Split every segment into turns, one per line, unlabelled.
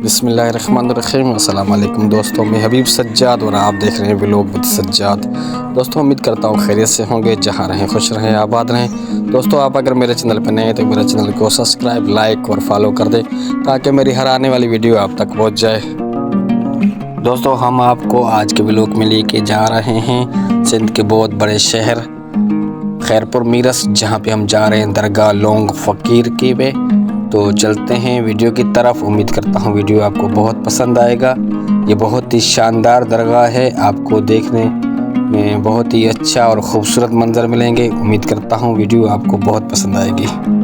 बिस्मिल्लाहिर्रहमानिर्रहीम। अस्सलाम वालेकुम दोस्तों, मैं हबीब सज्जाद और आप देख रहे हैं व्लॉग विद सज्जाद। दोस्तों उम्मीद करता हूँ खैरियत से होंगे, जहाँ रहें खुश रहें आबाद रहें। दोस्तों आप अगर मेरे चैनल पर नए हैं तो मेरे चैनल को सब्सक्राइब लाइक और फॉलो कर दें ताकि मेरी हर आने वाली वीडियो आप तक पहुँच जाए। दोस्तों हम आपको आज के व्लॉग में लेके जा रहे हैं सिंध के बहुत बड़े शहर खैरपुर मीरस, जहाँ पे हम जा रहे हैं दरगाह लोंग फ़कीर की पे। तो चलते हैं वीडियो की तरफ। उम्मीद करता हूँ वीडियो आपको बहुत पसंद आएगा। ये बहुत ही शानदार दरगाह है, आपको देखने में बहुत ही अच्छा और ख़ूबसूरत मंजर मिलेंगे। उम्मीद करता हूँ वीडियो आपको बहुत पसंद आएगी।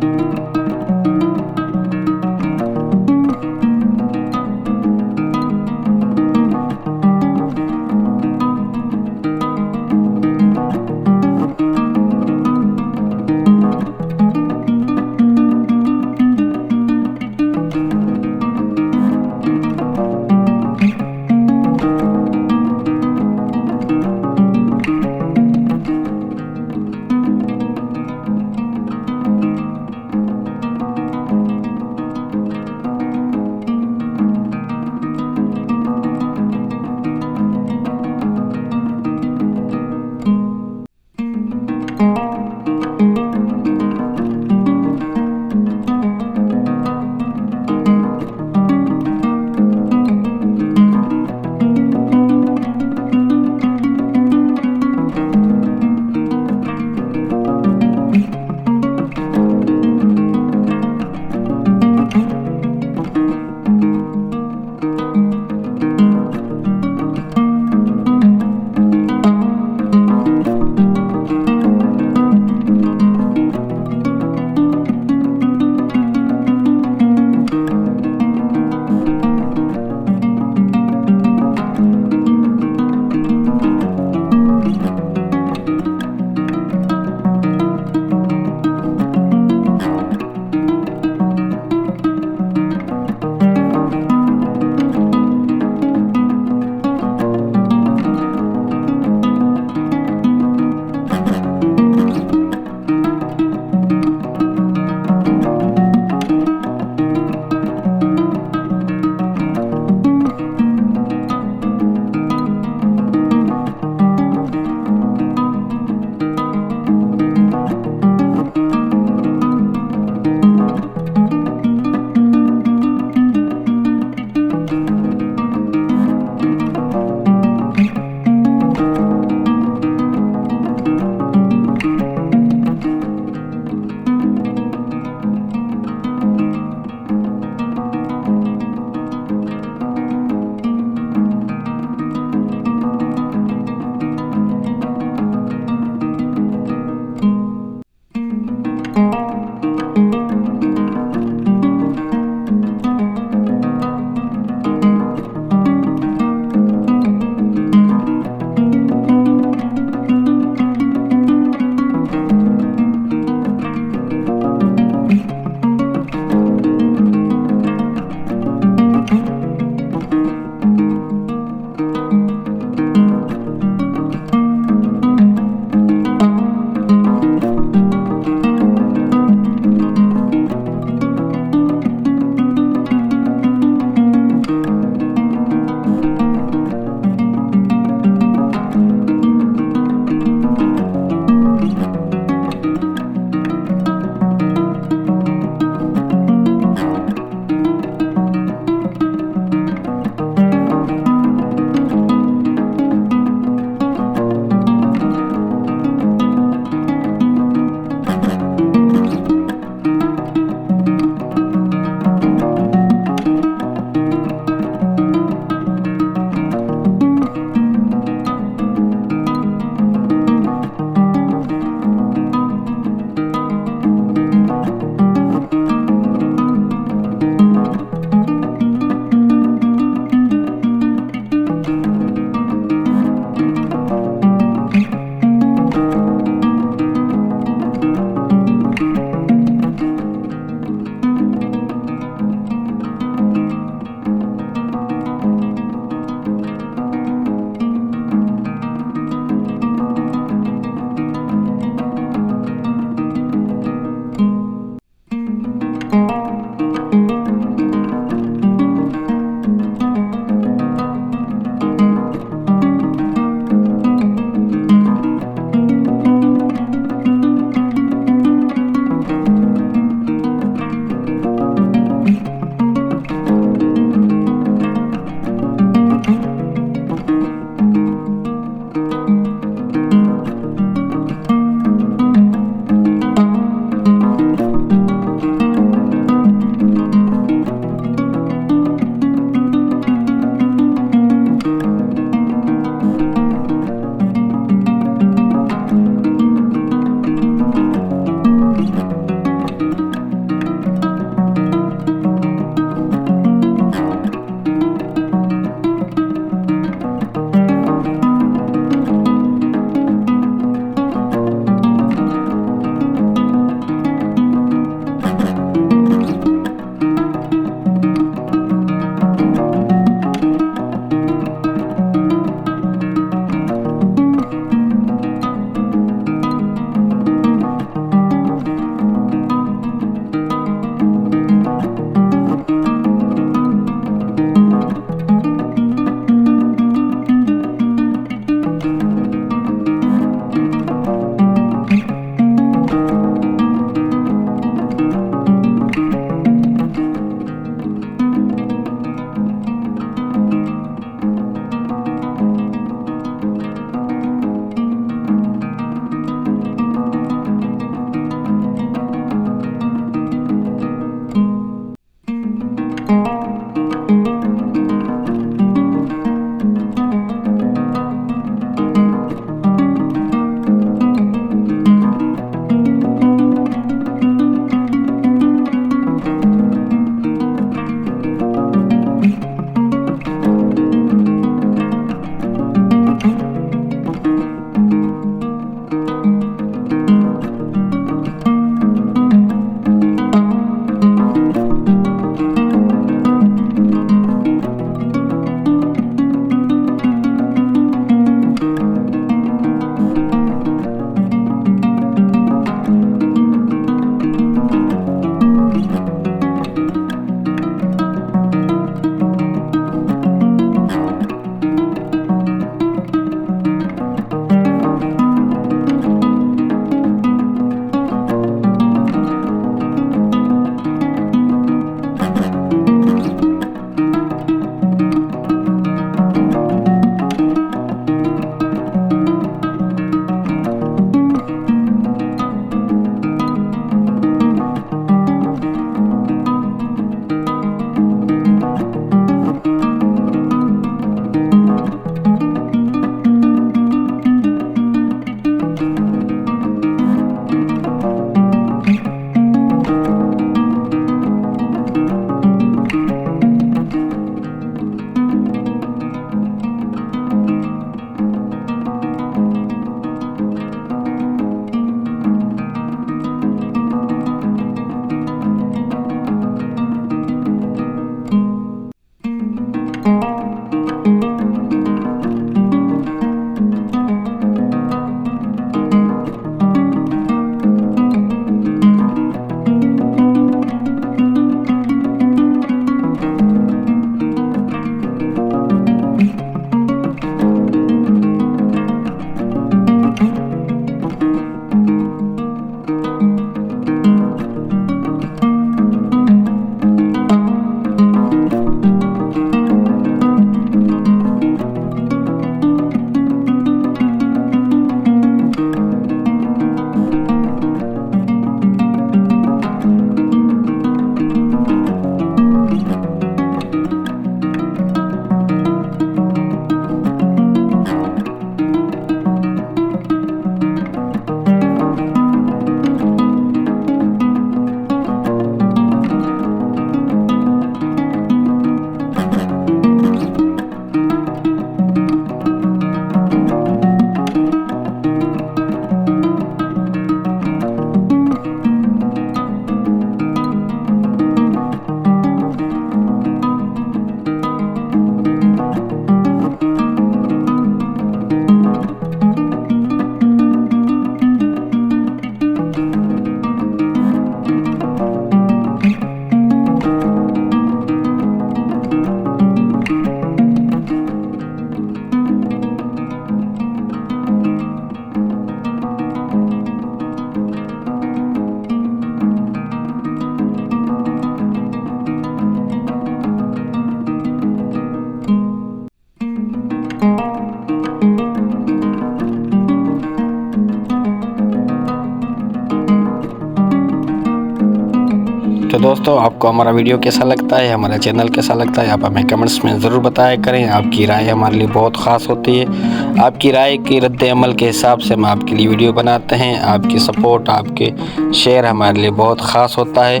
तो दोस्तों आपको हमारा वीडियो कैसा लगता है, हमारा चैनल कैसा लगता है, आप हमें कमेंट्स में ज़रूर बताया करें। आपकी राय हमारे लिए बहुत ख़ास होती है। आपकी राय की रद्द अमल के हिसाब से हम आपके लिए वीडियो बनाते हैं। आपकी सपोर्ट, आपके शेयर हमारे लिए बहुत ख़ास होता है।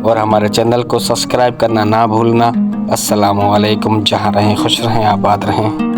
और हमारे चैनल को सब्सक्राइब करना ना भूलना। अस्सलामु अलैकुम। जहाँ रहें खुश रहें, आबाद रहें।